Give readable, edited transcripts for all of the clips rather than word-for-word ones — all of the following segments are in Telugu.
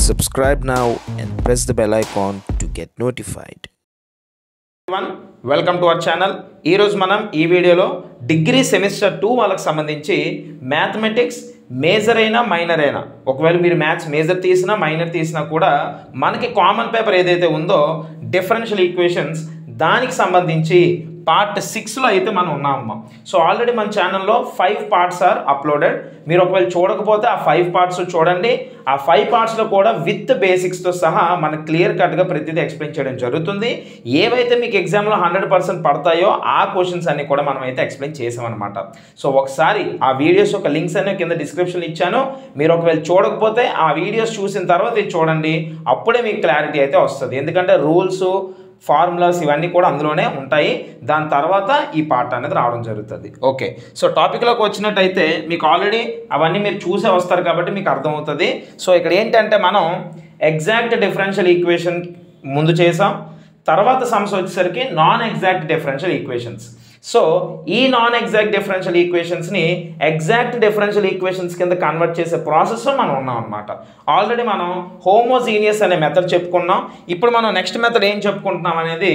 Subscribe now and press the bell icon to get notified. Everyone, welcome to our channel. ఈ రోజు మనం ఈ వీడియోలో డిగ్రీ సెమిస్టర్ 2 వాళ్ళకి సంబంధించి మ్యాథమెటిక్స్ మేజర్ అయినా మైనర్ అయినా ఒకవేళ మీరు మ్యాథ్స్ మేజర్ తీసినా మైనర్ తీసినా కూడా మనకి కామన్ పేపర్ ఏదైతే ఉందో డిఫరెన్షియల్ ఈక్వేషన్స్ దానికి సంబంధించి పార్ట్ 6లో అయితే మనం ఉన్నామమ్మా. సో ఆల్రెడీ మన ఛానల్లో 5 పార్ట్స్ ఆర్ అప్లోడెడ్. మీరు ఒకవేళ చూడకపోతే ఆ 5 పార్ట్స్ చూడండి. ఆ 5 పార్ట్స్లో కూడా విత్ బేసిక్స్తో సహా మనకు క్లియర్ కట్గా ప్రతిదీ ఎక్స్ప్లెయిన్ చేయడం జరుగుతుంది. ఏవైతే మీకు ఎగ్జామ్లో 100% పడతాయో ఆ క్వశ్చన్స్ అన్ని కూడా మనం అయితే ఎక్స్ప్లెయిన్ చేసామన్నమాట. సో ఒకసారి ఆ వీడియోస్ యొక్క లింక్స్ అనేవి కింద డిస్క్రిప్షన్లో ఇచ్చాను. మీరు ఒకవేళ చూడకపోతే ఆ వీడియోస్ చూసిన తర్వాత ఇది చూడండి, అప్పుడే మీకు క్లారిటీ అయితే వస్తుంది. ఎందుకంటే రూల్స్ ఫార్ములాస్ ఇవన్నీ కూడా అందులోనే ఉంటాయి. దాని తర్వాత ఈ పార్ట్ అనేది రావడం జరుగుతుంది. ఓకే, సో టాపిక్లోకి వచ్చినట్టయితే మీకు ఆల్రెడీ అవన్నీ మీరు చూసే వస్తారు కాబట్టి మీకు అర్థమవుతుంది. సో ఇక్కడ ఏంటంటే మనం ఎగ్జాక్ట్ డిఫరెన్షియల్ ఈక్వేషన్ ముందు చేసాం, తర్వాత సమస్య వచ్చేసరికి non exact differential equations. So ఈ నాన్ ఎగ్జాక్ట్ డిఫరెన్షియల్ ఈక్వేషన్స్ని ఎగ్జాక్ట్ డిఫరెన్షియల్ ఈక్వేషన్స్ కింద కన్వర్ట్ చేసే ప్రాసెస్లో మనం ఉన్నాం అనమాట. ఆల్రెడీ మనం హోమోజీనియస్ అనే మెథడ్ చెప్పుకున్నాం. ఇప్పుడు మనం నెక్స్ట్ మెథడ్ ఏం చెప్పుకుంటున్నాం అనేది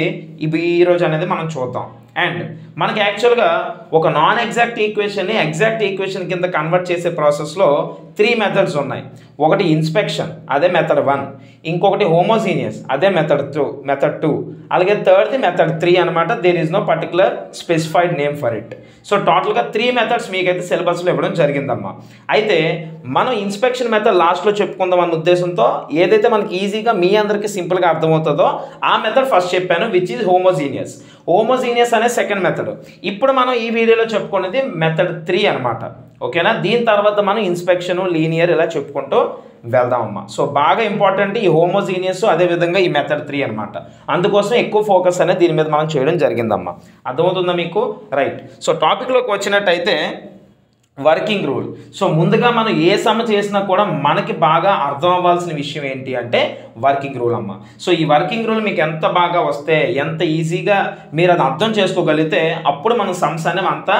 ఈరోజు అనేది మనం చూద్దాం. అండ్ మనకి యాక్చువల్గా ఒక నాన్ ఎగ్జాక్ట్ ఈక్వేషన్ని ఎగ్జాక్ట్ ఈక్వేషన్ కింద కన్వర్ట్ చేసే ప్రాసెస్లో 3 మెథడ్స్ ఉన్నాయి. ఒకటి ఇన్స్పెక్షన్, అదే మెథడ్ 1. ఇంకొకటి హోమోజీనియస్, అదే మెథడ్ 2. అలాగే థర్డ్ది మెథడ్ 3 అనమాట. There is no particular specified name for it. So టోటల్గా 3 మెథడ్స్ మీకైతే సిలబస్లో ఇవ్వడం జరిగిందమ్మా. అయితే మనం ఇన్స్పెక్షన్ మెథడ్ లాస్ట్లో చెప్పుకుందాం అన్న ఉద్దేశంతో ఏదైతే మనకి ఈజీగా మీ అందరికీ సింపుల్గా అర్థమవుతుందో ఆ మెథడ్ ఫస్ట్ చెప్పాను, విచ్ ఈజ్ హోమోజీనియస్. హోమోజీనియస్ అనే సెకండ్ మెథడ్. ఇప్పుడు మనం ఈ వీడియోలో చెప్పుకునేది మెథడ్ 3 అనమాట. ఓకేనా, దీని తర్వాత మనం ఇన్స్పెక్షన్, లీనియర్ ఇలా చెప్పుకుంటూ వెళ్దామమ్మా. సో బాగా ఇంపార్టెంట్ ఈ హోమోజీనియస్, అదేవిధంగా ఈ మెథడ్ 3 అనమాట. అందుకోసం ఎక్కువ ఫోకస్ అనేది దీని మీద మనం చేయడం జరిగిందమ్మా. అర్థమవుతుందా మీకు? రైట్. సో టాపిక్లోకి వచ్చినట్టయితే వర్కింగ్ రూల్. సో ముందుగా మనం ఏ సమ చేసినా కూడా మనకి బాగా అర్థం అవ్వాల్సిన విషయం ఏంటి అంటే వర్కింగ్ రూల్ అమ్మ. సో ఈ వర్కింగ్ రూల్ మీకు ఎంత బాగా వస్తే, ఎంత ఈజీగా మీరు అది అర్థం చేసుకోగలిగితే అప్పుడు మన సమ్స్ అనేవి అంతా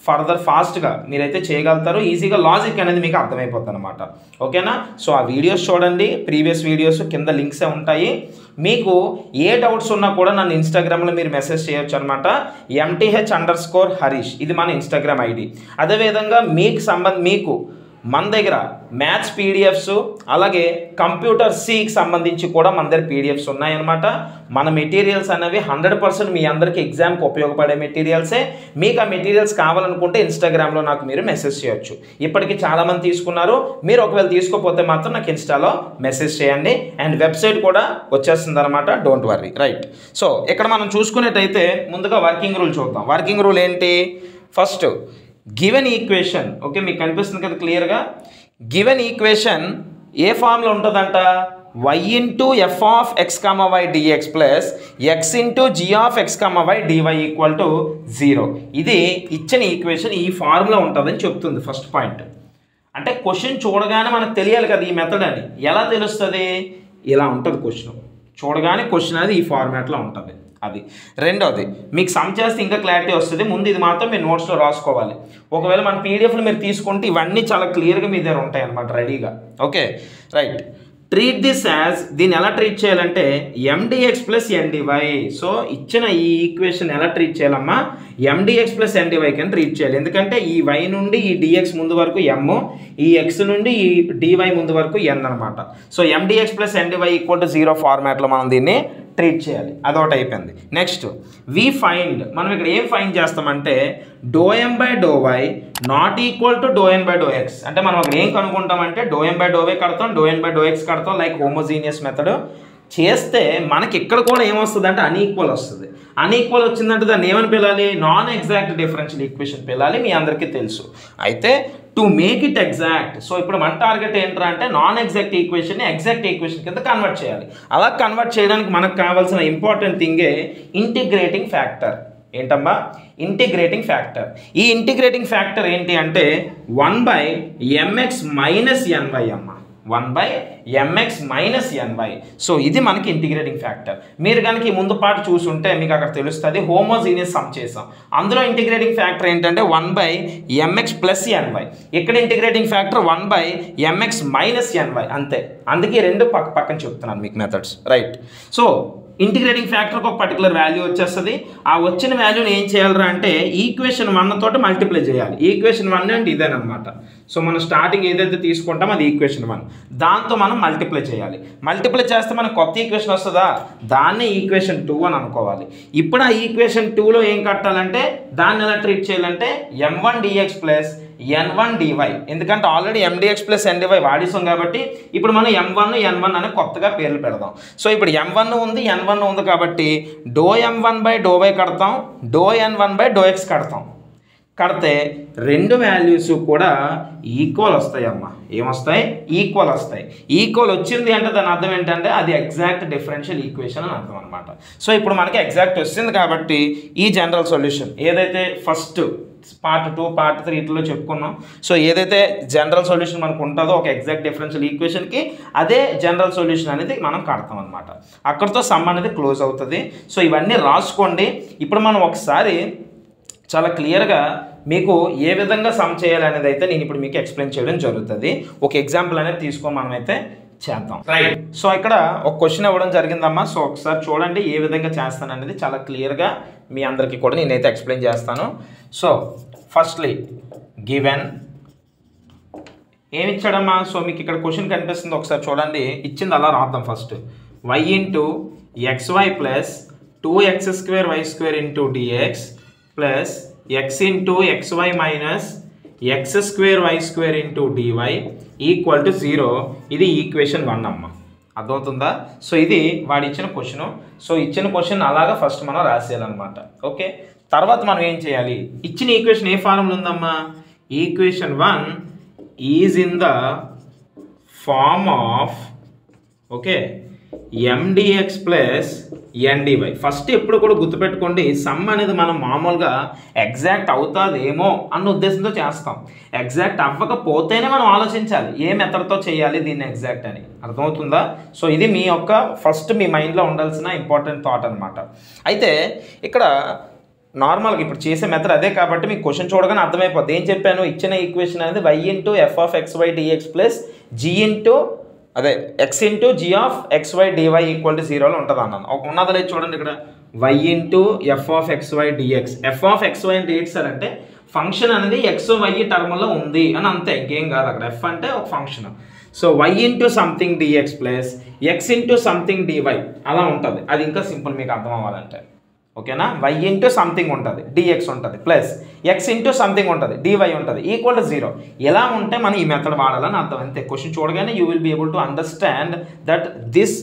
ఫర్దర్ ఫాస్ట్గా మీరైతే చేయగలుగుతారు. ఈజీగా లాజిక్ అనేది మీకు అర్థమైపోతుంది అనమాట. ఓకేనా, సో ఆ వీడియోస్ చూడండి, ప్రీవియస్ వీడియోస్ కింద లింక్సే ఉంటాయి. మీకు ఏ డౌట్స్ ఉన్నా కూడా నన్ను ఇన్స్టాగ్రామ్లో మీరు మెసేజ్ చేయొచ్చు అనమాట. MTH_Harish ఇది మన ఇన్స్టాగ్రామ్ ఐడి. అదేవిధంగా మీకు మన దగ్గర మ్యాథ్స్ పీడిఎఫ్స్, అలాగే కంప్యూటర్ సికి సంబంధించి కూడా మన దగ్గర పీడిఎఫ్స్ ఉన్నాయన్నమాట. మన మెటీరియల్స్ అనేవి 100% మీ అందరికీ ఎగ్జామ్కి ఉపయోగపడే మెటీరియల్సే. మీకు ఆ మెటీరియల్స్ కావాలనుకుంటే ఇన్స్టాగ్రామ్లో నాకు మీరు మెసేజ్ చేయొచ్చు. ఇప్పటికీ చాలామంది తీసుకున్నారు. మీరు ఒకవేళ తీసుకోకపోతే మాత్రం నాకు ఇన్స్టాలో మెసేజ్ చేయండి. అండ్ వెబ్సైట్ కూడా వచ్చేస్తుంది అనమాట, డోంట్ వర్రీ. రైట్. సో ఇక్కడ మనం చూసుకున్నట్టయితే ముందుగా వర్కింగ్ రూల్ చూద్దాం. వర్కింగ్ రూల్ ఏంటి? First given equation. ఓకే, మీకు కనిపిస్తుంది కదా క్లియర్గా. గివెన్ ఈక్వేషన్ ఏ ఫామ్లో ఉంటుందంట? y into F of X comma Y D X plus X into G of X comma Y D Y equal to 0. ఇది ఇచ్చిన ఈక్వేషన్ ఈ ఫార్ములా ఉంటుందని చెప్తుంది. ఫస్ట్ పాయింట్ అంటే క్వశ్చన్ చూడగానే మనకు తెలియాలి కదా ఈ మెథడ్ అని. ఎలా తెలుస్తుంది? ఇలా ఉంటుంది క్వశ్చన్ చూడగానే, క్వశ్చన్ అనేది ఈ ఫార్మాట్లో ఉంటుంది. అది రెండోది. మీకు సమ్ చేస్తే ఇంకా క్లారిటీ వస్తుంది. ముందు ఇది మాత్రం మీరు నోట్స్లో రాసుకోవాలి. ఒకవేళ మన పీడిఎఫ్లు మీరు తీసుకుంటే ఇవన్నీ చాలా క్లియర్గా మీ దగ్గర ఉంటాయి అన్నమాట, రెడీగా. Okay, right. Treat this as, దీన్ని ఎలా ట్రీట్ చేయాలంటే MDX ప్లస్ NDY. సో ఇచ్చిన ఈ ఈక్వేషన్ ఎలా ట్రీట్ చేయాలమ్మా? MDX ప్లస్ NDY కింద ట్రీట్ చేయాలి. ఎందుకంటే ఈ y నుండి ఈ dx ముందు వరకు m, ఈ x నుండి ఈ dy ముందు వరకు n అనమాట. So MDX plus NDY equal to 0 ఫార్మాట్లో మనం దీన్ని ట్రీట్ చేయాలి. అదొకటి అయిపోయింది. Next we find. మనం ఇక్కడ ఏం ఫైండ్ చేస్తామంటే ∂m/∂y not equal to ∂n/∂x. అంటే మనం అక్కడ ఏం కనుక్కుంటామంటే ∂m/∂y కడతాం, ∂n/∂x కడతాం, లైక్ హోమోజీనియస్ మెథడ్ చేస్తే మనకి ఇక్కడ కూడా ఏమొస్తుంది అంటే అన్ఈక్వల్ వస్తుంది. అన్ఈక్వల్ వచ్చిందంటే దాన్ని ఏమని పిలాలి? నాన్ ఎగ్జాక్ట్ డిఫరెన్షియల్ ఈక్వేషన్ పిలాలి. మీ అందరికీ తెలుసు. అయితే to make it exact, so ఇప్పుడు మన టార్గెట్ ఏంట్రా అంటే నాన్ ఎగ్జాక్ట్ ఈక్వేషన్ని ఎగ్జాక్ట్ ఈక్వేషన్ కింద కన్వర్ట్ చేయాలి. అలా కన్వర్ట్ చేయడానికి మనకు కావాల్సిన ఇంపార్టెంట్ థింగే ఇంటిగ్రేటింగ్ ఫ్యాక్టర్. ఏంటమ్మా? Integrating factor. ఈ ఇంటిగ్రేటింగ్ ఫ్యాక్టర్ ఏంటి అంటే 1/mx - ny అమ్మ. 1/mx minus ny. సో ఇది మనకి ఇంటిగ్రేటింగ్ ఫ్యాక్టర్. మీరు కనుక ఈ ముందు పార్ట్ చూసుంటే మీకు అక్కడ తెలుస్తుంది హోమోజీనియస్ సమ్ చేసాం. అందులో ఇంటిగ్రేటింగ్ ఫ్యాక్టర్ ఏంటంటే 1/mx ప్లస్ ny. ఇక్కడ integrating factor 1/mx minus ny అంతే. అందుకే రెండు పక్కన చెప్తున్నాను మీకు మెథడ్స్, రైట్. సో ఇంటిగ్రేటింగ్ ఫ్యాక్టర్కి ఒక పర్టికులర్ వాల్యూ వచ్చేస్తుంది. ఆ వచ్చిన వాల్యూని ఏం చేయాలరా అంటే ఈక్వేషన్ 1 తోటి మల్టిప్లై చేయాలి. ఈక్వేషన్ 1 అంటే ఇదేనమాట. సో మనం స్టార్టింగ్ ఏదైతే తీసుకుంటామో అది ఈక్వేషన్ 1, దాంతో మనం మల్టిప్లై చేయాలి. మల్టిప్లై చేస్తే మనకు కొత్త ఈక్వేషన్ వస్తుందా, దాన్ని ఈక్వేషన్ 2 అని అనుకోవాలి. ఇప్పుడు ఆ ఈక్వేషన్ 2లో ఏం కట్టాలంటే దాన్ని ఎలా ట్రీట్ చేయాలంటే m1 dx plus n1 dy. ఎందుకంటే ఆల్రెడీ mdx ప్లస్ ndy వాడిస్తాం కాబట్టి ఇప్పుడు మనం m1 n1 అని కొత్తగా పేర్లు పెడదాం. సో ఇప్పుడు m1 ఉంది n1 ఉంది కాబట్టి ∂m1/∂y కడతాం, ∂n1/∂x కడతాం. కడితే రెండు వాల్యూస్ కూడా ఈక్వల్ వస్తాయి అమ్మా. ఏమొస్తాయి? ఈక్వల్ వస్తాయి. ఈక్వల్ వచ్చింది అంటే దాని అర్థం ఏంటంటే అది ఎగ్జాక్ట్ డిఫరెన్షియల్ ఈక్వేషన్ అని అర్థం అనమాట. సో ఇప్పుడు మనకి ఎగ్జాక్ట్ వచ్చింది కాబట్టి ఈ జనరల్ సొల్యూషన్ ఏదైతే ఫస్ట్ పార్ట్ 2 పార్ట్ 3లో చెప్పుకున్నాం. సో ఏదైతే జనరల్ సొల్యూషన్ మనకు ఉంటుందో ఒక ఎగ్జాక్ట్ డిఫరెన్షియల్ ఈక్వేషన్కి అదే జనరల్ సొల్యూషన్ అనేది మనం కడతాం అనమాట. అక్కడితో సమ్ అనేది క్లోజ్ అవుతుంది. సో ఇవన్నీ రాసుకోండి. ఇప్పుడు మనం ఒకసారి చాలా క్లియర్గా మీకు ఏ విధంగా సమ్ చేయాలనేది అయితే నేను ఇప్పుడు మీకు ఎక్స్ప్లెయిన్ చేయడం జరుగుతుంది. ఒక ఎగ్జాంపుల్ అనేది తీసుకొని మనమైతే చేద్దాం, రైట్. సో ఇక్కడ ఒక క్వశ్చన్ ఇవ్వడం జరిగిందమ్మా. సో ఒకసారి చూడండి ఏ విధంగా చేస్తాను అనేది చాలా క్లియర్గా మీ అందరికీ కూడా నేనైతే ఎక్స్ప్లెయిన్ చేస్తాను. సో ఫస్ట్లీ గివెన్ ఏమి ఇచ్చాడమ్మా. సో మీకు ఇక్కడ క్వశ్చన్ కనిపిస్తుంది, ఒకసారి చూడండి. ఇచ్చింది అలా రాద్దాం. First y into xy plus 2x² y² into dx plus x into xy minus x² y² into dy equal to 0. ఇది ఈక్వేషన్ 1 అమ్మ. అర్థమవుతుందా? సో ఇది వాడు ఇచ్చిన క్వశ్చను. సో ఇచ్చిన క్వశ్చన్ అలాగా ఫస్ట్ మనం రాసేయాలన్నమాట. ఓకే, తర్వాత మనం ఏం చేయాలి? ఇచ్చిన ఈక్వేషన్ ఏ ఫార్ములా ఉందమ్మా? Equation 1 is in the form of okay mdx plus ndy. First ఎప్పుడు కూడా గుర్తుపెట్టుకోండి, సమ్ అనేది మనం మామూలుగా ఎగ్జాక్ట్ అవుతుందేమో అన్న ఉద్దేశంతో చేస్తాం. ఎగ్జాక్ట్ అవ్వకపోతేనే మనం ఆలోచించాలి ఏ మెథడ్తో చేయాలి దీన్ని ఎగ్జాక్ట్ అని. అర్థమవుతుందా? సో ఇది మీ యొక్క ఫస్ట్ మీ మైండ్లో ఉండాల్సిన ఇంపార్టెంట్ థాట్ అనమాట. అయితే ఇక్కడ నార్మల్గా ఇప్పుడు చేసే మెథడ్ అదే కాబట్టి మీకు క్వశ్చన్ చూడగానే అర్థమైపోద్ది. ఏం చెప్పాను? ఇచ్చిన ఈక్వేషన్ అనేది y into f(xy) dx plus g into అదే x into g of xy dy equal to 0లో ఉంటుంది అన్నాను. ఉన్నది లేదు చూడండి ఇక్కడ y into f(xy) dx. f(xy) dx అంటే ఫంక్షన్ అనేది x y టర్మ్లో ఉంది అని అంతే, ఇంకేం కాదు. అక్కడ f అంటే ఒక function. So y into something dx plus x into something dy అలా ఉంటుంది. అది ఇంకా సింపుల్ మీకు అర్థం అవ్వాలంటే. ఓకేనా? y ఇంటూ సంథింగ్ ఉంటుంది, dx ఉంటుంది, ప్లస్ x ఇంటూ సంథింగ్ ఉంటుంది, dy ఉంటుంది, ఈక్వల్ టు 0. ఎలా ఉంటే మనం ఈ మెథడ్ వాడాలని అర్థం అంతే. క్వశ్చన్ చూడగానే you will be able to understand that this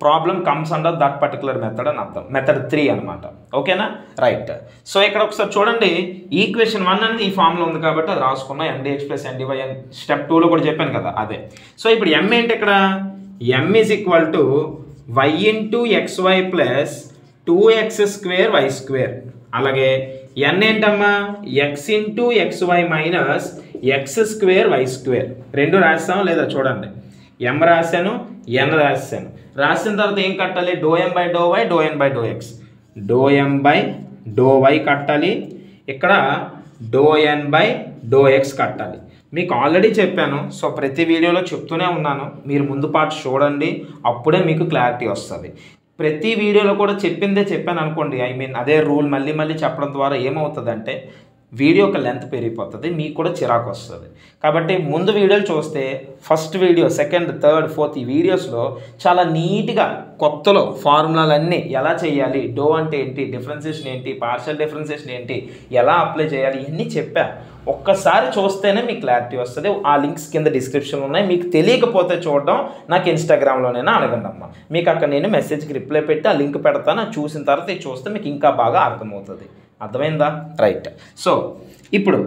problem comes under that particular method అని అర్థం. మెథడ్ 3 అనమాట. ఓకేనా? రైట్. సో ఇక్కడ ఒకసారి చూడండి, ఈక్వేషన్ 1 అనేది ఈ ఫామ్లో ఉంది కాబట్టి అది రాసుకున్నా. mdx ప్లస్ ndy అని స్టెప్ 2లో కూడా చెప్పాను కదా, అదే. సో ఇప్పుడు m ఏంటి ఇక్కడ? m is equal to y into xy plus 2x² y². అలాగే n ఏంటమ్మా? x into xy minus x² y². రెండు రాస్తాం లేదా చూడండి. m రాశాను, n రాశాను. రాసిన తర్వాత ఏం కట్టాలి? ∂m/∂y ∂n/∂x. ∂m/∂y కట్టాలి, ఇక్కడ ∂n/∂x కట్టాలి. మీకు ఆల్రెడీ చెప్పాను. సో ప్రతి వీడియోలో చెప్తూనే ఉన్నాను, మీరు ముందు పార్ట్ చూడండి, అప్పుడే మీకు క్లారిటీ వస్తుంది. ప్రతి వీడియోలో కూడా చెప్పిందే చెప్పాను అనుకోండి, ఐ మీన్ అదే రూల్ మళ్ళీ మళ్ళీ చెప్పడం ద్వారా ఏమవుతుందంటే వీడియో యొక్క లెంత్ పెరిగిపోతుంది, మీకు కూడా చిరాకు వస్తుంది. కాబట్టి ముందు వీడియోలు చూస్తే first video, second, third, fourth ఈ వీడియోస్లో చాలా నీట్గా కొత్తలో ఫార్ములాలన్నీ ఎలా చేయాలి, డో అంటే ఏంటి, డిఫరెన్షియేషన్ ఏంటి, పార్షియల్ డిఫరెన్షియేషన్ ఏంటి, ఎలా అప్లై చేయాలి, ఇవన్నీ చెప్పా. ఒక్కసారి చూస్తేనే మీకు క్లారిటీ వస్తుంది. ఆ లింక్స్ కింద డిస్క్రిప్షన్లో ఉన్నాయి. మీకు తెలియకపోతే చూడడం నాకు ఇన్స్టాగ్రామ్లోనైనా అడగండి అమ్మ. మీకు అక్కడ నేను మెసేజ్కి రిప్లై పెట్టి ఆ లింక్ పెడతాను. అది చూసిన తర్వాత ఇది చూస్తే మీకు ఇంకా బాగా అర్థమవుతుంది. అర్థమైందా? రైట్. సో ఇప్పుడు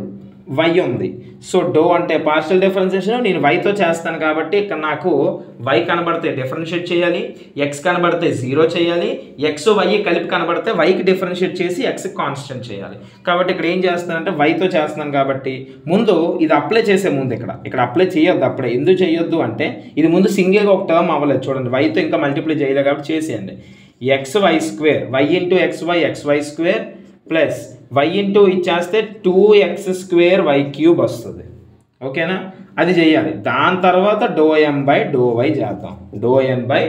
వై ఉంది. సో డో అంటే పార్షియల్ డిఫరెన్షియేషన్, నేను వైతో చేస్తాను కాబట్టి ఇక్కడ నాకు వై కనబడితే డిఫరెన్షియేట్ చేయాలి, ఎక్స్ కనబడితే 0 చేయాలి, ఎక్స్ వై కలిపి కనబడితే వైకి డిఫరెన్షియేట్ చేసి ఎక్స్కి కాన్స్టెంట్ చేయాలి. కాబట్టి ఇక్కడ ఏం చేస్తానంటే వైతో చేస్తున్నాను కాబట్టి ముందు ఇది అప్లై చేసే ముందు ఇక్కడ అప్లై చేయొద్దు. అప్పుడే ఎందుకు చేయొద్దు అంటే ఇది ముందు సింగిల్గా ఒక టర్మ్ అవ్వలేదు. చూడండి వైతో ఇంకా మల్టిప్లై చేయలేదు కాబట్టి చేసేయండి. XY square Y into XY square plus Y into ఇచ్చేస్తే 2x స్క్వేర్ వై క్యూబ్ వస్తుంది. ఓకేనా, అది చేయాలి. దాని తర్వాత doe N by doe Y చేద్దాం. Doe N by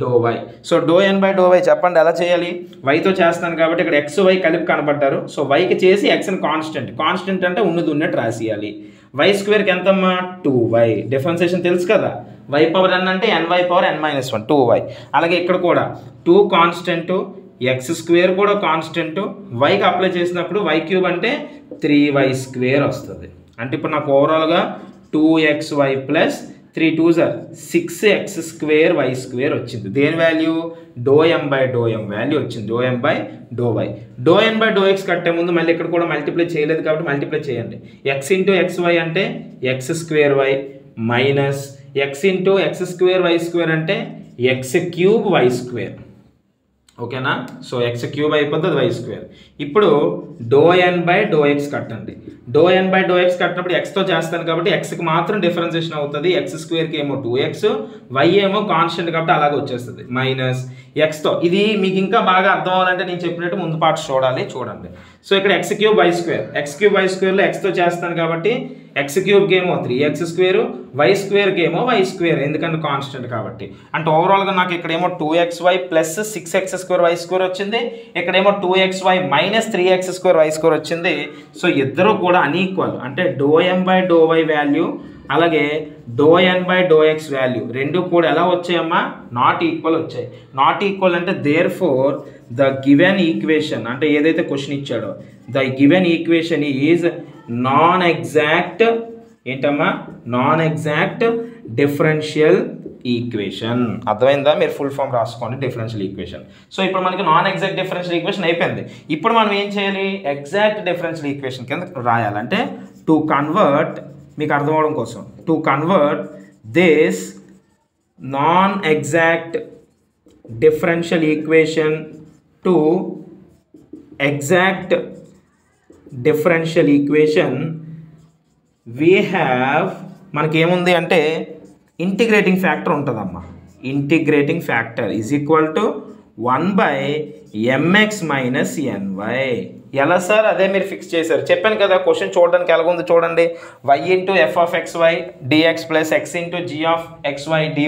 doe Y. So doe N by doe Y చెప్పండి ఎలా చేయాలి? వైతో చేస్తాను కాబట్టి ఇక్కడ ఎక్స్ వై కలిపి కనబడ్డారు. సో వైకి చేసి ఎక్స్ని కాన్స్టెంట్ అంటే ఉన్నట్టు రాసియాలి. వై స్క్వేర్కి ఎంతమ్మా 2y. డిఫరెన్షియేషన్ తెలుసు కదా, y పవర్ n అంటే ny పవర్ n-1 2y. అలాగే ఇక్కడ కూడా 2 కాన్స్టెంట్, ఎక్స్ స్క్వేర్ కూడా కాన్స్టెంట్, వైకి అప్లై చేసినప్పుడు వై క్యూబ్ అంటే 3y స్క్వేర్ వస్తుంది. అంటే ఇప్పుడు నాకు ఓవరాల్గా 2xy plus 3 2s 6x square Y square వచ్చింది. దేని value? Doe M by doe M value వచ్చింది. Doe M by doe Y. Doe N by doe X కట్టే ముందు మళ్ళీ ఇక్కడ కూడా మల్టిప్లై చేయలేదు కాబట్టి మల్టిప్లై చేయండి. ఎక్స్ ఇంటూ XY అంటే X square Y minus X into X square Y square అంటే ఎక్స్ క్యూబ్ వై స్క్వేర్. ఓకేనా, సో ఎక్స్ క్యూబ్ అయిపోతుంది వై స్క్వేర్. ఇప్పుడు doe N by doe X కట్టండి. Doe N by doe X కట్టినప్పుడు ఎక్స్తో చేస్తాను కాబట్టి ఎక్స్కి మాత్రం డిఫరెన్షియేషన్ అవుతుంది. ఎక్స్ స్క్వేర్కి ఏమో 2x, వై ఏమో కాన్స్టెంట్ కాబట్టి అలాగే వచ్చేస్తుంది. మైనస్ ఎక్స్తో ఇది మీకు ఇంకా బాగా అర్థం అవ్వాలంటే నేను చెప్పినట్టు ముందు పాటు చూడండి. సో ఇక్కడ ఎక్స్ క్యూబ్ వై స్క్వేర్లో ఎక్స్తో చేస్తాను కాబట్టి ఎక్స్ క్యూబ్కి ఏమో 3x స్క్వేర్, వై స్క్వేర్కి ఏమో వై స్క్వేర్, ఎందుకంటే కాన్స్టెంట్ కాబట్టి. అంటే ఓవరాల్గా నాకు ఇక్కడేమో 2xy plus 6x square Y square వచ్చింది, ఇక్కడేమో 2xy minus 3x square Y square వచ్చింది. సో ఇద్దరు కూడా అన్ఈక్వల్. అంటే doe M by doe Y value అలాగే doe N by doe X value రెండు కూడా ఎలా వచ్చాయమ్మా? నాట్ ఈక్వల్ వచ్చాయి. నాట్ ఈక్వల్ అంటే therefore the given equation, అంటే ఏదైతే క్వశ్చన్ ఇచ్చాడో the given equation is non exact ఏంటమ్మా? Non exact differential equation. అర్థమైందా? మీరు ఫుల్ ఫామ్ రాసుకోండి డిఫరెన్షియల్ ఈక్వేషన్. సో ఇప్పుడు మనకి నాన్ ఎగ్జాక్ట్ డిఫరెన్షియల్ ఈక్వేషన్ అయిపోయింది. ఇప్పుడు మనం ఏం చేయాలి? ఎగ్జాక్ట్ డిఫరెన్షియల్ ఈక్వేషన్ కింద రాయాలంటే టు కన్వర్ట్, మీకు అర్థం అవడం కోసం, to convert this non exact differential equation to exact differential equation we have, మనకేముంది అంటే ఇంటిగ్రేటింగ్ ఫ్యాక్టర్ ఉంటుందమ్మా. Integrating factor is equal to 1/mx minus ny. ఎలా సార్? అదే మీరు ఫిక్స్ చేశారు. చెప్పాను కదా క్వశ్చన్ చూడడానికి ఎలాగుంది చూడండి. y into F of xy dx plus x into g of xy dy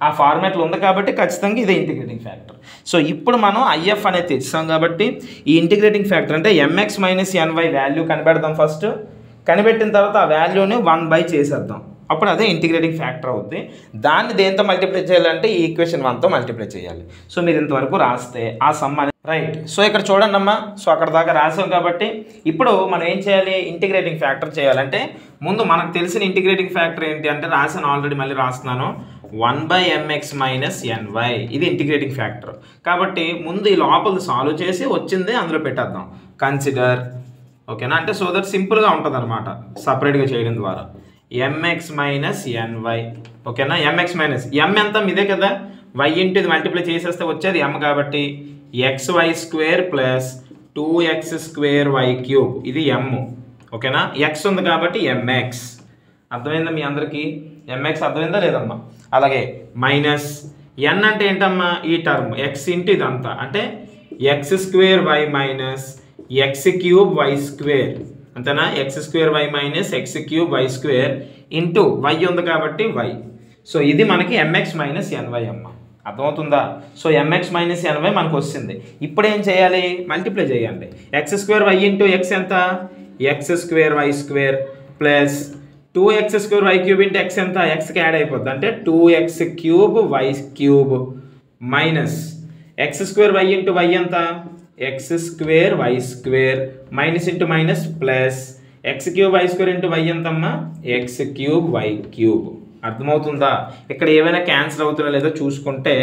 ఆ ఫార్మాట్లో ఉంది కాబట్టి ఖచ్చితంగా ఇదే ఇంటిగ్రేటింగ్ ఫ్యాక్టర్. సో ఇప్పుడు మనం IF అనేది తెచ్చాం కాబట్టి ఈ ఇంటిగ్రేటింగ్ ఫ్యాక్టర్ అంటే mx మైనస్ ny వాల్యూ కనిపెడదాం. ఫస్ట్ కనిపెట్టిన తర్వాత ఆ వాల్యూని 1/, చేసేద్దాం. అప్పుడు అదే ఇంటిగ్రేటింగ్ ఫ్యాక్టర్ అవుతుంది. దాన్ని దేంతో మల్టిప్లై చేయాలంటే ఈ ఈక్వేషన్ 1తో మల్టిప్లై చేయాలి. సో మీరు ఇంతవరకు రాస్తే ఆ సమ్ రైట్. సో ఇక్కడ చూడండి అమ్మా, సో అక్కడ దాకా రాసాం కాబట్టి ఇప్పుడు మనం ఏం చేయాలి? ఇంటిగ్రేటింగ్ ఫ్యాక్టర్ చేయాలంటే ముందు మనకు తెలిసిన ఇంటిగ్రేటింగ్ ఫ్యాక్టర్ ఏంటి అంటే రాసాను ఆల్రెడీ, మళ్ళీ రాస్తున్నాను 1/mx మైనస్ ny. ఇది ఇంటిగ్రేటింగ్ ఫ్యాక్టర్ కాబట్టి ముందు ఈ లోపల సాల్వ్ చేసి వచ్చింది అందులో పెట్టేద్దాం. కన్సిడర్, ఓకేనా, అంటే సో దట్ సింపుల్గా ఉంటుంది అనమాట సపరేట్గా చేయడం ద్వారా. mx మైనస్ ny, ఓకేనా. mx మైనస్ m ఎంత? ఇదే కదా, y ఇంటూ ఇది మల్టిప్లై చేసేస్తే వచ్చేది m కాబట్టి xy square plus 2x square Y cube, ఇది m, ఓకేనా. x ఉంది కాబట్టి mx. అర్థమైందా మీ అందరికీ? mx అర్థమైందా లేదమ్మా? అలాగే మైనస్ n అంటే ఏంటమ్మా? ఈ టర్మ్ x ఇంటూ ఇదంతా అంటే x square Y minus x cube Y square, అంతేనా. x square Y minus x cube Y square into y ఉంది కాబట్టి y. సో ఇది మనకి mx మైనస్ ny అమ్మ. అర్థమవుతుందా? సో mx మైనస్ ny మనకు వస్తుంది. ఇప్పుడు ఏం చేయాలి? మల్టిప్లై చేయండి. x square Y into x ఎంత? x square Y square plus 2x square Y cube into x ఎంత? xకి యాడ్ అయిపోద్ది అంటే 2x cube Y cube minus x square Y into y ఎంత? x square Y square minus into minus plus x cube Y square into y ఎంతమ్మా? x cube Y cube. అర్థమవుతుందా? ఇక్కడ ఏమైనా క్యాన్సిల్ అవుతున్నా లేదో చూసుకుంటే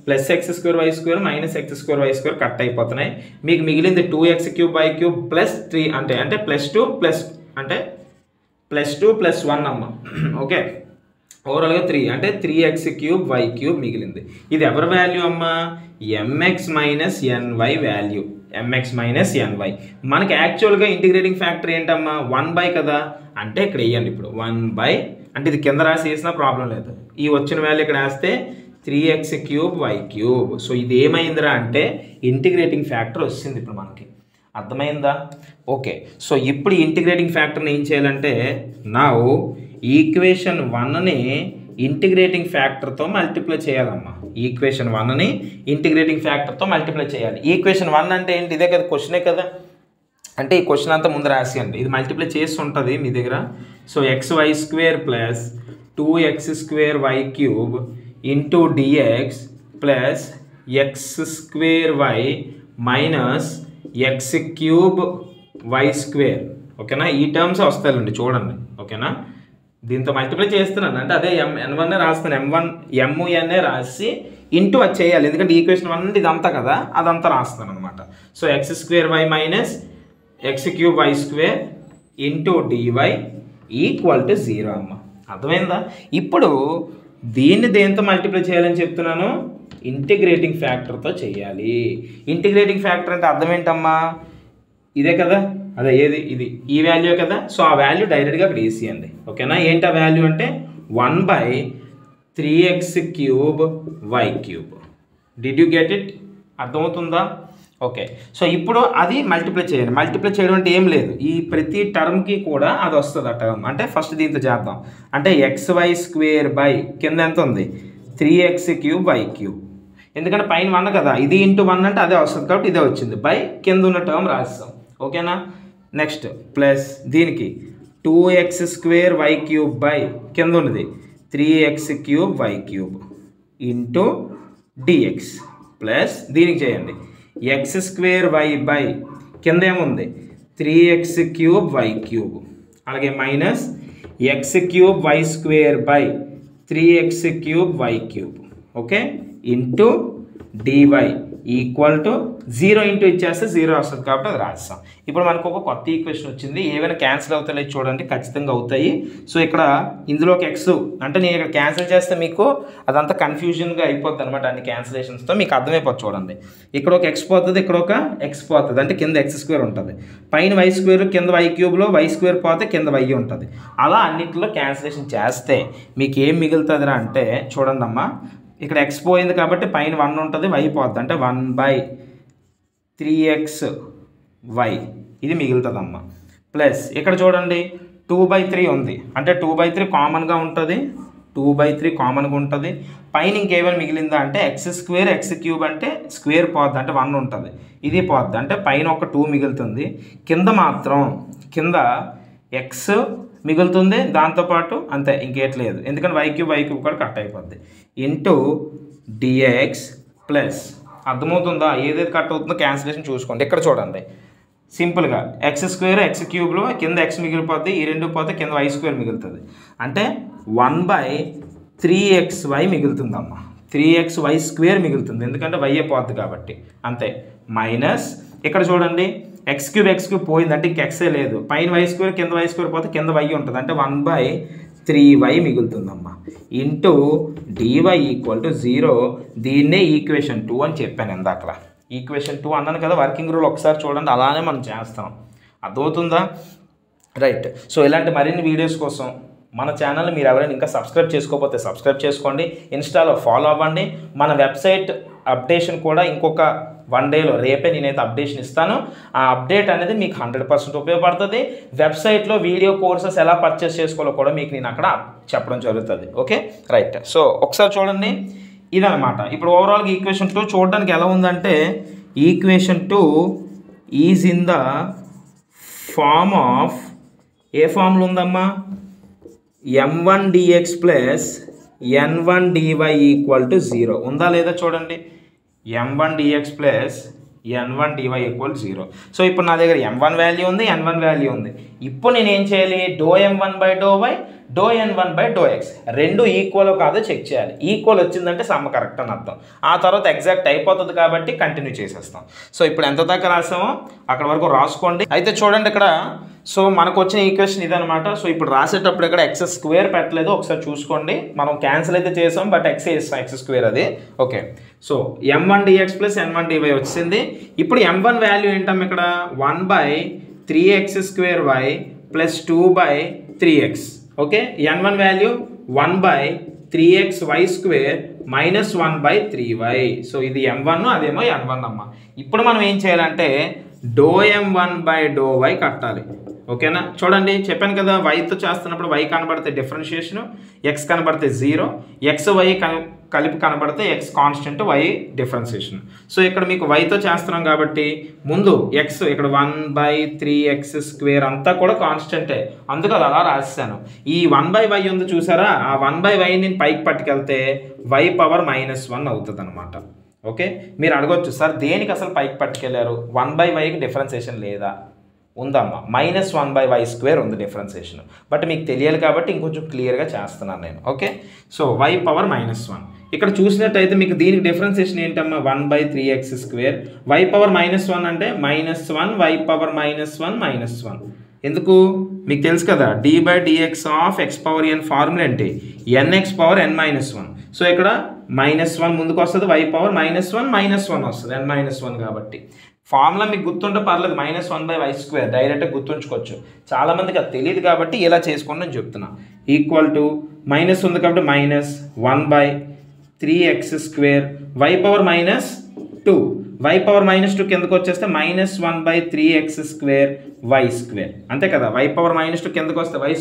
plus x square Y square minus x square Y square cut అయిపోతున్నాయి. మీకు మిగిలింది 2x cube Y cube plus 3 అంటే ప్లస్ 2 ప్లస్ అంటే +2 + 1 అమ్మ. ఓకే, ఓవరాల్గా 3 అంటే 3x³ y³ మిగిలింది. ఇది ఎవరి వాల్యూ అమ్మ? mx - ny value. mx - ny మనకి యాక్చువల్గా ఇంటిగ్రేటింగ్ ఫ్యాక్టర్ ఏంటమ్మా? 1/, కదా. అంటే ఇక్కడ వేయండి ఇప్పుడు 1/, అంటే ఇది కింద రాసి వేసినా ప్రాబ్లం లేదు. ఈ వచ్చిన వాల్యూ ఇక్కడ వేస్తే 3x³ y³. సో ఇది ఏమైందిరా అంటే ఇంటిగ్రేటింగ్ ఫ్యాక్టర్ వచ్చింది ఇప్పుడు మనకి. అర్థమైందా? ఓకే, సో ఇప్పుడు ఇంటిగ్రేటింగ్ ఫ్యాక్టర్ని ఏం చేయాలంటే నౌ ఈక్వేషన్ 1ని ఇంటిగ్రేటింగ్ ఫ్యాక్టర్తో మల్టిప్లై చేయాలమ్మా. ఈక్వేషన్ 1ని ఇంటిగ్రేటింగ్ ఫ్యాక్టర్తో మల్టిప్లై చేయాలి. ఈక్వేషన్ 1 అంటే ఏంటి? ఇదే కదా, క్వశ్చనే కదా. అంటే ఈ క్వశ్చన్ అంతా ముందు రాసేయండి, ఇది మల్టిప్లై చేసి ఉంటుంది మీ దగ్గర. So xy² + 2x² y³ dx + x² y - x³ y². ఓకేనా? ఈ టర్మ్స్ వస్తాయండి చూడండి. ఓకేనా? దీంతో మల్టిప్లై చేస్తున్నాను అంటే అదే n1 రాస్తాను, m1 రాసి ఇంటూ అది చేయాలి. ఎందుకంటే ఈక్వేషన్ 1 అంటే ఇదంతా కదా, అదంతా రాస్తాను అనమాట. So x² y - x³ y² dy = 0 అమ్మ. అర్థమైందా? ఇప్పుడు దీన్ని దేంతో మల్టిప్లై చేయాలని చెప్తున్నాను? ఇంటిగ్రేటింగ్ ఫ్యాక్టర్తో చేయాలి. ఇంటిగ్రేటింగ్ ఫ్యాక్టర్ అంటే అర్థం ఏంటమ్మా? ఇదే కదా, అదే ఏది, ఇది ఈ వాల్యూ కదా. సో ఆ వాల్యూ డైరెక్ట్గా అక్కడ వేసేయండి. ఓకేనా? ఏంటి ఆ వాల్యూ అంటే 1/3x³ y³. Did you get it? అర్థమవుతుందా? ఓకే, సో ఇప్పుడు అది మల్టిప్లై చేయండి. మల్టిప్లై చేయడం అంటే ఏం లేదు, ఈ ప్రతి టర్మ్కి కూడా అది వస్తుంది ఆ టర్మ్. అంటే ఫస్ట్ దీంతో చేద్దాం. అంటే xy² కింద ఎంత ఉంది? 3x³ y³. ఎందుకంటే పైన 1 కదా, ఇది ఇంటూ 1 అంటే అదే వస్తుంది కాబట్టి ఇదే వచ్చింది. బై కింద ఉన్న టర్మ్ రాస్తాం. ఓకేనా? నెక్స్ట్ ప్లస్ దీనికి 2x² y³ కింద ఉన్నది 3x³ y³ dx ప్లస్ దీనికి చేయండి x² y కింద ఏముంది? 3x³ y³. అలాగే minus x³ y² 3x³ y³. Okay, dy = 0 into ఇచ్చేస్తే 0 వస్తుంది కాబట్టి అది రాస్తాం. ఇప్పుడు మనకు ఒక కొత్త ఈక్వేషన్ వచ్చింది. ఏమైనా క్యాన్సిల్ అవుతాయి చూడండి, ఖచ్చితంగా అవుతాయి. సో ఇక్కడ ఇందులో ఒక x అంటే నేను ఇక్కడ క్యాన్సిల్ చేస్తే మీకు అదంతా కన్ఫ్యూజన్గా అయిపోద్ది అనమాట. అన్ని క్యాన్సిలేషన్స్తో మీకు అర్థమైపోతుంది చూడండి. ఇక్కడ ఒక x పోతుంది, ఇక్కడ ఒక x పోతుంది, అంటే కింద x² ఉంటుంది, పైన y² కింద y³ y² పోతే కింద y ఉంటుంది. అలా అన్నింటిలో క్యాన్సిలేషన్ చేస్తే మీకు ఏం మిగులుతుందిరా అంటే చూడండి అమ్మా, ఇక్కడ x పోయింది కాబట్టి పైన 1 ఉంటుంది, y పోద్ది, అంటే 1/3xy ఇది మిగులుతుందమ్మా. ప్లస్ ఇక్కడ చూడండి 2/3 ఉంది, అంటే 2/3 కామన్గా ఉంటుంది, 2/3 కామన్గా ఉంటుంది. పైన ఇంకేమైనా మిగిలిందా అంటే x² x³ అంటే స్క్వేర్ పోద్ది, అంటే 1 ఉంటుంది, ఇది పోద్ది, అంటే పైన ఒక 2 మిగులుతుంది. కింద మాత్రం కింద x మిగులుతుంది, దాంతోపాటు అంతే, ఇంకేట్లేదు. ఎందుకంటే y³ కూడా కట్ అయిపోద్ది. dx ప్లస్ అర్థమవుతుందా? ఏదైతే కట్ అవుతుందో క్యాన్సిలేషన్ చూసుకోండి. ఇక్కడ చూడండి సింపుల్గా x² x³ కింద x మిగిలిపోద్ది, ఈ రెండు పోతే కింద y² మిగులుతుంది, అంటే 1/3xy మిగులుతుందమ్మా. 3xy² మిగులుతుంది, ఎందుకంటే y పోద్ది కాబట్టి, అంతే. మైనస్ ఇక్కడ చూడండి x³ పోయింది, అంటే ఇంక xే లేదు, పైన y² కింద y² పోతే కింద y ఉంటుంది, అంటే 1/3y మిగులుతుందమ్మా. dy = 0. దీన్నే ఈక్వేషన్ 2 అని చెప్పాను ఇందాక. ఈక్వేషన్ 2 అన్నాను కదా, వర్కింగ్ రూల్ ఒకసారి చూడండి, అలానే మనం చేస్తాం. అర్థమవుతుందా? రైట్. సో ఇలాంటి మరిన్ని వీడియోస్ కోసం మన ఛానల్ని మీరు ఎవరైనా ఇంకా సబ్స్క్రైబ్ చేసుకోకపోతే సబ్స్క్రైబ్ చేసుకోండి, ఇన్స్టాలో ఫాలో అవ్వండి. మన వెబ్సైట్ అప్డేషన్ కూడా ఇంకొక 1 డేలో, రేపే నేనైతే అప్డేషన్ ఇస్తాను. ఆ అప్డేట్ అనేది మీకు 100% ఉపయోగపడుతుంది. వెబ్సైట్లో వీడియో కోర్సెస్ ఎలా పర్చేస్ చేసుకోవాలో కూడా మీకు నేను అక్కడ చెప్పడం జరుగుతుంది. Okay, right. సో ఒకసారి చూడండి, ఇదనమాట. ఇప్పుడు ఓవరాల్గా ఈక్వేషన్ 2 చూడడానికి ఎలా ఉందంటే, equation 2 is in the form of, ఏ ఫామ్లో ఉందమ్మా? m1 dx plus n1 dy = 0 ఉందా లేదా చూడండి. m1 dx plus n1 dy = 0. So ఇప్పుడు నా దగ్గర m1 వాల్యూ ఉంది, n1 వాల్యూ ఉంది. ఇప్పుడు నేను ఏం చేయాలి? ∂m1/∂y ∂n1/∂x రెండు ఈక్వల్ కాదో చెక్ చేయాలి. ఈక్వల్ వచ్చిందంటే సమ్ కరెక్ట్ అని అర్థం. ఆ తర్వాత ఎగ్జాక్ట్ అయిపోతుంది కాబట్టి కంటిన్యూ చేసేస్తాం. సో ఇప్పుడు ఎంత దాకా రాసామో అక్కడ వరకు రాసుకోండి. అయితే చూడండి, ఇక్కడ సో మనకు వచ్చిన ఈక్వేషన్ ఇదనమాట. సో ఇప్పుడు రాసేటప్పుడు ఇక్కడ ఎక్స్ స్క్వేర్ పెట్టలేదు, ఒకసారి చూసుకోండి. మనం క్యాన్సిల్ అయితే చేసాం, బట్ ఎక్స్ వేస్తాం, ఎక్స్ స్క్వేర్ అది. Okay, so m1 dx plus n1 dy వచ్చింది. ఇప్పుడు m1 వాల్యూ ఏంటమ్మా ఇక్కడ 1/3x² y plus 2/3x. Okay, n1 value 1/3xy² minus 1/3y. So ఇది m1, అదేమో n1 అమ్మ. ఇప్పుడు మనం ఏం చేయాలంటే ∂m1/∂y కట్టాలి. ఓకేనా, చూడండి చెప్పాను కదా, వైతో చేస్తున్నప్పుడు y కనబడితే డిఫరెన్షియేషన్, x కనబడితే 0, x y కలిపి కనబడితే x constant, y differentiation. So ఇక్కడ మీకు yతో చేస్తున్నాం కాబట్టి ముందు x ఇక్కడ 1/3x² అంతా కూడా కాన్స్టెంటే, అందుకు అది అలా రాశాను. ఈ 1/y ఉంది చూసారా, ఆ 1/y ని పైకి పట్టుకెళ్తే y పవర్ -1 అవుతుంది అనమాట. ఓకే, మీరు అడగొచ్చు సార్ దేనికి అసలు పైకి పట్టుకెళ్ళారు, 1/yకి డిఫరెన్షియేషన్ లేదా? ఉందమ్మా, -1/y² ఉంది డిఫరెన్షియేషన్. బట్ మీకు తెలియాలి కాబట్టి ఇంకొంచెం క్లియర్గా చేస్తున్నాను నేను. ఓకే, సో y పవర్ -1 ఇక్కడ చూసినట్టయితే మీకు దీనికి డిఫరెన్షియేషన్ ఏంటమ్మా 1/3x², y పవర్ -1 అంటే -1 y పవర్ -1 ఎందుకు మీకు తెలుసు కదా, d/dx of x power n formula ఏంటి, nx పవర్ n-1. సో ఇక్కడ -1 ముందుకు వస్తుంది, y పవర్ -1 వస్తుంది, n-1 కాబట్టి. ఫార్ములా మీకు గుర్తుంటే పర్లేదు, -1/y² డైరెక్ట్గా గుర్తుంచుకోవచ్చు. చాలామందికి అది తెలియదు కాబట్టి ఇలా చేసుకోండి అని చెప్తున్నా. ఈక్వల్ టు మైనస్ ఉంది కాబట్టి -1/3x², y power -2, y power -2 కిందకు వచ్చేస్తే -1/3x²y². అంతే కదా, y పవర్ -2 కిందకు వస్తే y²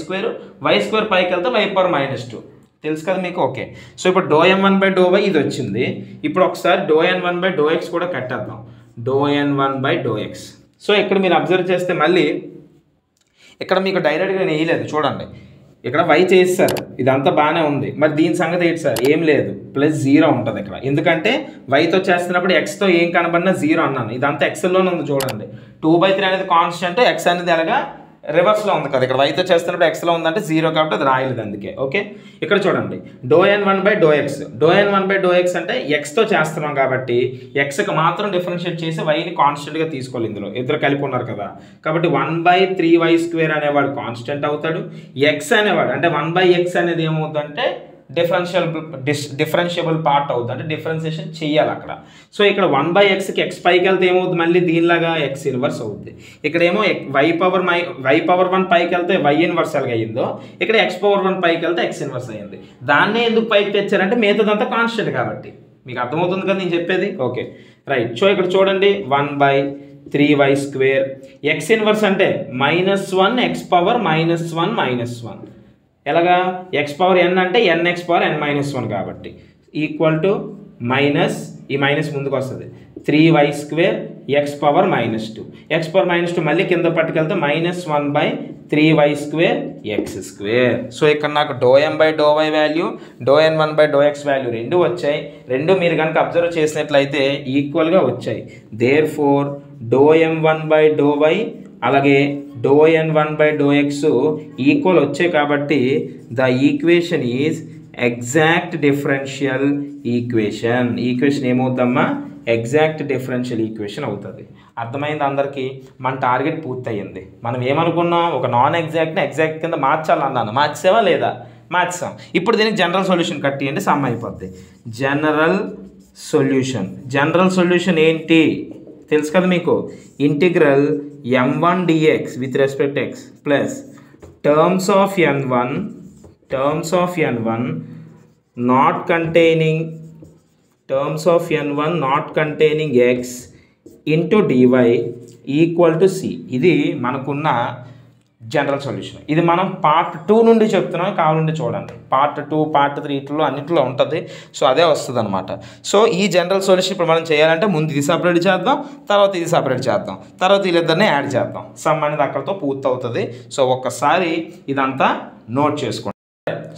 పైకి వెళ్తే y పవర్ -2 తెలుసు కదా మీకు. ఓకే, సో ఇప్పుడు ∂m1/∂y ఇది వచ్చింది. ఇప్పుడు ఒకసారి ∂n1/∂x కూడా కట్టేద్దాం, ∂n1/∂x. సో ఇక్కడ మీరు అబ్జర్వ్ చేస్తే మళ్ళీ ఇక్కడ మీకు డైరెక్ట్గా నేను వేయలేదు చూడండి, ఇక్కడ y చేస్తారు, ఇదంతా బాగానే ఉంది. మరి దీని సంగతి ఏంటి సార్, ఏం లేదు, +0 ఉంటుంది ఇక్కడ. ఎందుకంటే yతో చేస్తున్నప్పుడు xతో ఏం కనబడినా 0 అన్నాను, ఇదంతా xలోనే ఉంది చూడండి. 2/3 అనేది కాన్స్టెంట్, x అనేది అలాగా రివర్స్లో ఉంది కదా, ఇక్కడ yతో చేస్తున్నప్పుడు xలో ఉందంటే 0 కాబట్టి అది రాయలేదు అందుకే. ఓకే, ఇక్కడ చూడండి ∂n1/∂x అంటే xతో చేస్తున్నాం కాబట్టి xకి మాత్రం డిఫరెన్షియేట్ చేసి yని కాన్స్టెంట్గా తీసుకోవాలి. ఇందులో ఇద్దరు కలిపి ఉన్నారు కదా, కాబట్టి 1/3y² అనేవాడు కాన్స్టెంట్ అవుతాడు. x అనేవాడు అంటే 1/x అనేది ఏమవుతుందంటే డిఫరెన్షియబుల్ పార్ట్ అవుతుంది, అంటే డిఫరెన్షియేషన్ చెయ్యాలి అక్కడ. సో ఇక్కడ 1/xకి x పైకి వెళ్తే ఏమవుతుంది, మళ్ళీ దీనిలాగా x ఇన్వర్స్ అవుతుంది. ఇక్కడేమో y పవర్ 1 పైకి వెళ్తే y ఇన్వర్స్ ఎలాగ అయ్యిందో, ఇక్కడ x పవర్ 1 పైకి వెళ్తే x ఇన్వర్స్ అయ్యింది. దాన్నే ఎందుకు పైకి తెచ్చారంటే మిగతాదంతా కాన్స్టెంట్ కాబట్టి. మీకు అర్థమవుతుంది కదా నేను చెప్పేది. ఓకే రైట్, సో ఇక్కడ చూడండి 1/3y², x ఇన్వర్స్ అంటే -1 x పవర్ -1 ఎలాగా, x పవర్ n అంటే nx పవర్ n-1 కాబట్టి ఈక్వల్ టు ఈ మైనస్ ముందుకు వస్తుంది 3y² x power -2, x power -2 మళ్ళీ కింద పట్టుకెళ్తే -1/3y² x². సో ఇక్కడ నాకు ∂m/∂y వాల్యూ, ∂n1/∂x వాల్యూ రెండు వచ్చాయి. రెండు మీరు కనుక అబ్జర్వ్ చేసినట్లయితే ఈక్వల్గా వచ్చాయి. దేర్ఫోర్ ∂m1/∂y అలాగే ∂n1/∂x ఈక్వల్ వచ్చాయి కాబట్టి the equation is exact differential equation. Equation ఏమవుతుందమ్మా, ఎగ్జాక్ట్ డిఫరెన్షియల్ ఈక్వేషన్ అవుతుంది. అర్థమైంది అందరికీ, మన టార్గెట్ పూర్తయింది. మనం ఏమనుకున్నాం, ఒక నాన్ ఎగ్జాక్ట్ని ఎగ్జాక్ట్ కింద మార్చాలన్నాను, మార్చావా లేదా, మార్చాం. ఇప్పుడు దీనికి జనరల్ సొల్యూషన్ కట్టియండి, సమ్ అయిపోద్ది. జనరల్ సొల్యూషన్ ఏంటి తెలుసు కదా మీకు, integral m1 dx with respect x plus terms of n1 not containing x into dy equal to c. ఇది మనకున్న జనరల్ సొల్యూషన్. ఇది మనం పార్ట్ 2 నుండి చెప్తున్నాం, కావాలంటే చూడండి. పార్ట్ 2, పార్ట్ 3 ఇట్లో అన్నింటిలో ఉంటుంది. సో అదే వస్తుంది అనమాట. సో ఈ జనరల్ సొల్యూషన్ ఇప్పుడు మనం చేయాలంటే ముందు ఇది సపరేట్ చేద్దాం, తర్వాత ఇది సపరేట్ చేద్దాం, తర్వాత వీళ్ళిద్దరిని యాడ్ చేద్దాం. సమ్ అనేది అక్కడితో పూర్తి అవుతుంది. సో ఒక్కసారి ఇదంతా నోట్ చేసుకోండి.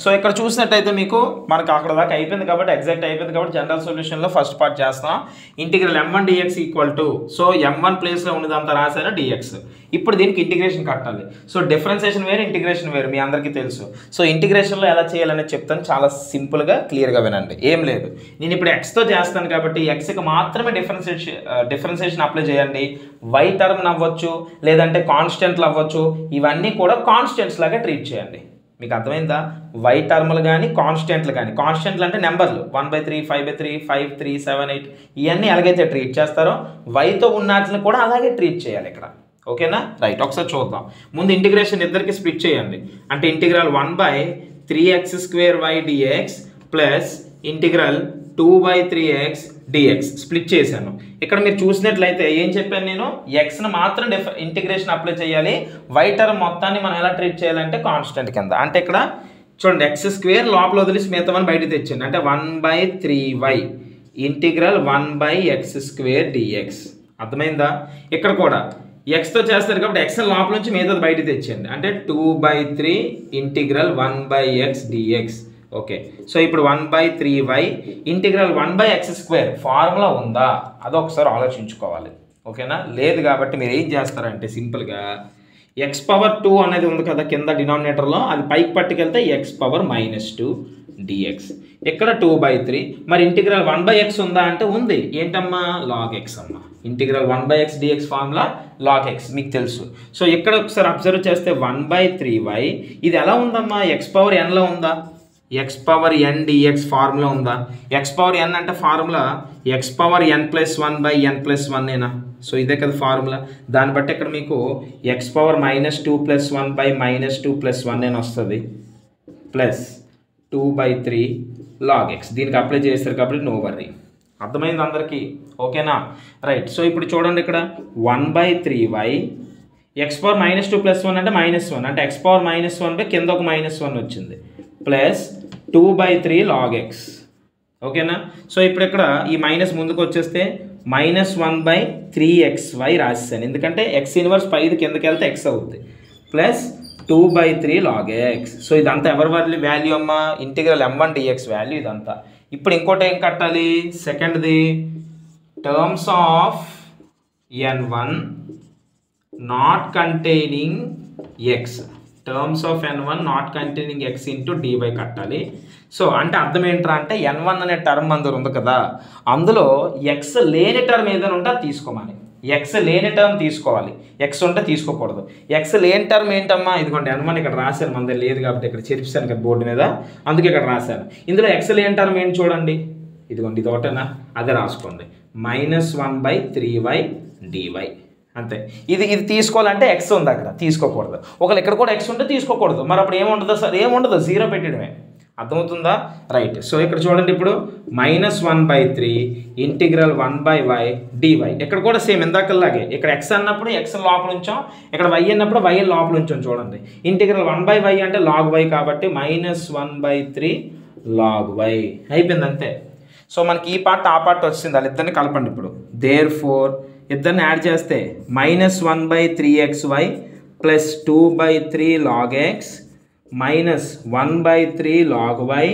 సో ఇక్కడ చూసినట్టయితే మీకు మనకు అక్కడ దాకా అయిపోయింది కాబట్టి ఎగ్జాక్ట్ అయిపోయింది కాబట్టి జనరల్ సొల్యూషన్లో ఫస్ట్ పార్ట్ చేస్తాం. Integral m1 dx equal to so m1 ప్లేస్లో ఉన్నదంతా రాసాను dx. ఇప్పుడు దీనికి ఇంటిగ్రేషన్ కట్టాలి. సో డిఫరెన్సియేషన్ వేరు, ఇంటిగ్రేషన్ వేరు, మీ అందరికీ తెలుసు. సో ఇంటిగ్రేషన్లో ఎలా చేయాలనేది చెప్తాను, చాలా సింపుల్గా క్లియర్గా వినండి. ఏం లేదు, నేను ఇప్పుడు ఎక్స్తో చేస్తాను కాబట్టి ఎక్స్కి మాత్రమే డిఫరెన్సియేషన్ అప్లై చేయండి. వై టర్మ్ అవ్వచ్చు, లేదంటే కాన్స్టెంట్లు అవ్వచ్చు, ఇవన్నీ కూడా కాన్స్టెంట్స్ లాగా ట్రీట్ చేయండి. మీకు అర్థమైందా? వై టర్మ్లు కానీ కాన్స్టెంట్లు కానీ, కాన్స్టెంట్లు అంటే నెంబర్లు 1/3, 5/3, 5, 3, 7, 8 ఇవన్నీ ఎలాగైతే ట్రీట్ చేస్తారో వైతో ఉన్న వాటిని కూడా అలాగే ట్రీట్ చేయాలి ఇక్కడ. ఓకేనా? రైట్, ఒకసారి చూద్దాం. ముందు ఇంటిగ్రేషన్ ఇద్దరికి స్ప్లిట్ చేయండి. అంటే integral 1/3x² y dx plus integral 2/3x dx split చేశాను. ఇక్కడ మీరు చూసినట్లయితే ఏం చెప్పాను నేను, ఎక్స్ని మాత్రం ఇంటిగ్రేషన్ అప్లై చేయాలి, వై టర్మ్ మొత్తాన్ని మనం ఎలా ట్రీట్ చేయాలంటే కాన్స్టెంట్ కింద. అంటే ఇక్కడ చూడండి, x² లోపల వదిలేసి మిగతామని బయట తెచ్చింది. అంటే 1/3y ఇంటిగ్రల్ 1/x² dx. అర్థమైందా? ఇక్కడ కూడా ఎక్స్తో చేస్తారు కాబట్టి ఎక్స్ లోపల నుంచి మిగతాది బయట తెచ్చింది. అంటే 2/3 integral 1/x dx. Okay, so ఇప్పుడు 1/3y ఇంటిగ్రల్ 1/x² ఫార్ములా ఉందా అదొకసారి ఆలోచించుకోవాలి. ఓకేనా? లేదు కాబట్టి మీరు ఏం చేస్తారంటే సింపుల్గా x⁻2 అనేది ఉంది కదా కింద డినామినేటర్లో, అది పైకి పట్టుకెళ్తే x⁻−2 dx. ఇక్కడ 2/3. మరి ఇంటిగ్రల్ 1/x ఉందా అంటే ఉంది. ఏంటమ్మా? log x అమ్మా. Integral 1/x dx formula log x మీకు తెలుసు. సో ఇక్కడ ఒకసారి అబ్జర్వ్ చేస్తే 1/3y ఇది ఎలా ఉందమ్మా? x⁻n ఉందా? x⁻n dx ఫార్ములా ఉందా? x⁻n అంటే ఫార్ములా x⁻n+1/n+1 సో ఇదే కదా ఫార్ములా. దాన్ని బట్టి ఇక్కడ మీకు x⁻−2+1/−2+1 వస్తుంది ప్లస్ 2/3 log x. దీనికి అప్లై చేస్తారు కాబట్టి నో వర్రీ. అర్థమైంది అందరికీ? ఓకేనా? రైట్, సో ఇప్పుడు చూడండి ఇక్కడ 1/3y x⁻−2+1 అంటే -1 అంటే x⁻−1 కింద ఒక -1 వచ్చింది ప్లస్ 2/3 log x. ఓకేనా? సో ఇప్పుడు ఇక్కడ ఈ మైనస్ ముందుకు వచ్చేస్తే -1/3xy రాసేసాను, ఎందుకంటే x ఇన్వర్స్ పైది కిందకి వెళ్తే x అవుతుంది ప్లస్ 2/3 log x. సో ఇదంతా ఎవరి వాల్యూ అమ్మా? ఇంటిగ్రల్ m1 dx వాల్యూ ఇదంతా. ఇప్పుడు ఇంకోటి ఏం కట్టాలి? సెకండ్ది terms of n1 not containing x. Terms of n1 not containing x into dy కట్టాలి. సో అంటే అర్థం ఏంట్రా అంటే n1 అనే టర్మ్ అందరు ఉంది కదా, అందులో x లేని టర్మ్ ఏదైనా ఉంటే అది తీసుకోమని. x లేని టర్మ్ తీసుకోవాలి, x ఉంటే తీసుకోకూడదు. x లేని టర్మ్ ఏంటమ్మా? ఇదిగోండి n1 ఇక్కడ రాశాను, మన దగ్గర లేదు కాబట్టి ఇక్కడ చెరిపిస్తాను కదా బోర్డు మీద, అందుకే ఇక్కడ రాశాను. ఇందులో x లేని టర్మ్ ఏంటి చూడండి, ఇదిగోండి ఇది ఒకటేనా, అదే రాసుకోండి, -1/3y dy. అంతే. ఇది తీసుకోవాలంటే x ఉంది అక్కడ, తీసుకోకూడదు. ఒకవేళ ఇక్కడ కూడా x ఉంటే తీసుకోకూడదు. మరి అప్పుడు ఏముంటుందో సార్? ఏముండదు, 0 పెట్టడమే. అర్థమవుతుందా? రైట్, సో ఇక్కడ చూడండి ఇప్పుడు -1/3 ఇంటిగ్రల్ 1/y dy. ఇక్కడ కూడా సేమ్ ఇందాకలాగే, ఇక్కడ x అన్నప్పుడు x లోపల ఉంచాం, ఇక్కడ y అన్నప్పుడు y లోపల ఉంచాం. చూడండి ఇంటిగ్రల్ 1/y అంటే log y కాబట్టి -1/3 log y అయిపోయింది అంతే. సో మనకి ఈ పార్ట్ ఆ పార్ట్ వచ్చింది, వాళ్ళిద్దరిని కలపండి. ఇప్పుడు దేర్ఫోర్ ఇద్దరిని యాడ్ చేస్తే -1/3xy plus 2/3 log x minus 1/3 log y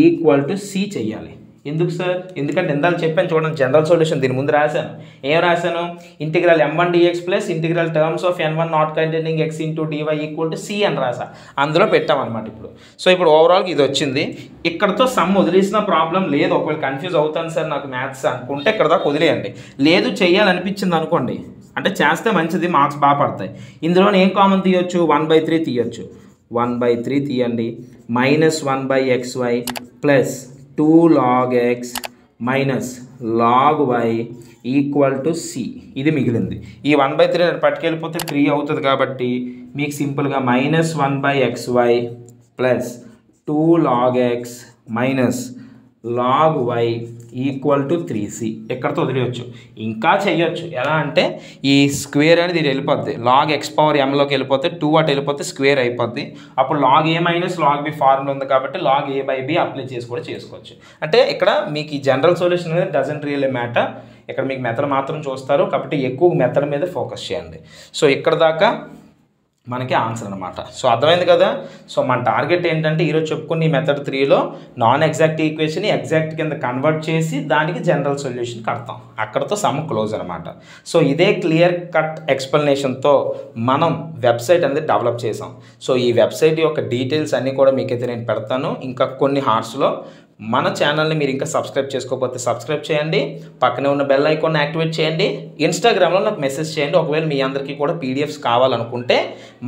equal to c చెయ్యాలి. ఎందుకు సార్? ఎందుకంటే ఇందాక చెప్పాను చూడండి, జనరల్ సొల్యూషన్ దీని ముందు రాశాను. ఏం రాశాను? Integral m1 dx plus integral terms of n1 not containing x into dy equal to c అని రాసా, అందులో పెట్టామన్నమాట ఇప్పుడు. సో ఇప్పుడు ఓవరాల్గా ఇది వచ్చింది. ఇక్కడతో సమ్ వదిలేసిన ప్రాబ్లం లేదు. ఒకవేళ కన్ఫ్యూజ్ అవుతాను సార్ నాకు మ్యాథ్స్ అనుకుంటే ఇక్కడ దాకా వదిలేయండి. లేదు చేయాలనిపించింది అనుకోండి, అంటే చేస్తే మంచిది, మార్క్స్ బాగా పడతాయి. ఇందులో ఏం కామన్ తీయొచ్చు? 1/3 తీయొచ్చు. 1/3 తీయండి, -1/xy plus 2 log x minus log y equal to c. ఇది మిగిలింది. ఈ 1/3 పట్టుకెళ్ళిపోతే 3 అవుతుంది కాబట్టి మీకు సింపుల్గా -1/xy plus 2 log x minus log y equal to 3c. ఎక్కడితో వదిలేయచ్చు. ఇంకా చెయ్యొచ్చు. ఎలా అంటే ఈ స్క్వేర్ అనేది ఇది వెళ్ళిపోద్ది, log x⁻mలోకి వెళ్ళిపోతే 2 అటు వెళ్ళిపోతే స్క్వేర్ అయిపోద్ది. అప్పుడు log a minus log b formula ఉంది కాబట్టి log a/b అప్లై చేసి కూడా చేసుకోవచ్చు. అంటే ఇక్కడ మీకు ఈ జనరల్ సొల్యూషన్ అనేది డజంట్ రియల్లీ మ్యాటర్. ఇక్కడ మీకు మెథడ్ మాత్రం చూస్తారు కాబట్టి ఎక్కువ మెథడ్ మీద ఫోకస్ చేయండి. సో ఇక్కడ దాకా మనకి ఆన్సర్ అనమాట. సో అర్థమైంది కదా. సో మన టార్గెట్ ఏంటంటే ఈరోజు చెప్పుకున్న ఈ మెథడ్ 3లో నాన్ ఎగ్జాక్ట్ ఈక్వేషన్ ఎగ్జాక్ట్ కింద కన్వర్ట్ చేసి దానికి జనరల్ సొల్యూషన్ కడతాం. అక్కడతో సమ్ క్లోజ్ అనమాట. సో ఇదే క్లియర్ కట్ ఎక్స్ప్లెనేషన్తో మనం వెబ్సైట్ అనేది డెవలప్ చేసాం. సో ఈ వెబ్సైట్ యొక్క డీటెయిల్స్ అన్నీ కూడా మీకైతే నేను పెడతాను ఇంకా కొన్ని హార్ట్స్లో. మన ఛానల్ని మీరు ఇంకా సబ్స్క్రైబ్ చేసుకోకపోతే సబ్స్క్రైబ్ చేయండి, పక్కనే ఉన్న బెల్ ఐకాన్ యాక్టివేట్ చేయండి, ఇన్స్టాగ్రామ్లో నాకు మెసేజ్ చేయండి. ఒకవేళ మీ అందరికీ కూడా పీడిఎఫ్స్ కావాలనుకుంటే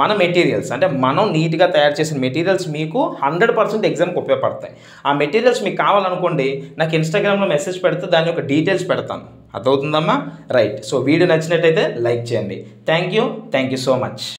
మన మెటీరియల్స్ అంటే మనం నీట్గా తయారు చేసిన మెటీరియల్స్ మీకు 100% ఎగ్జామ్కి ఉపయోగపడతాయి. ఆ మెటీరియల్స్ మీకు కావాలనుకోండి నాకు ఇన్స్టాగ్రామ్లో మెసేజ్ పెడితే దాని యొక్క డీటెయిల్స్ పెడతాను. అర్థమవుతుందమ్మా? రైట్. సో వీడియో నచ్చినట్టయితే లైక్ చేయండి. Thank you so much.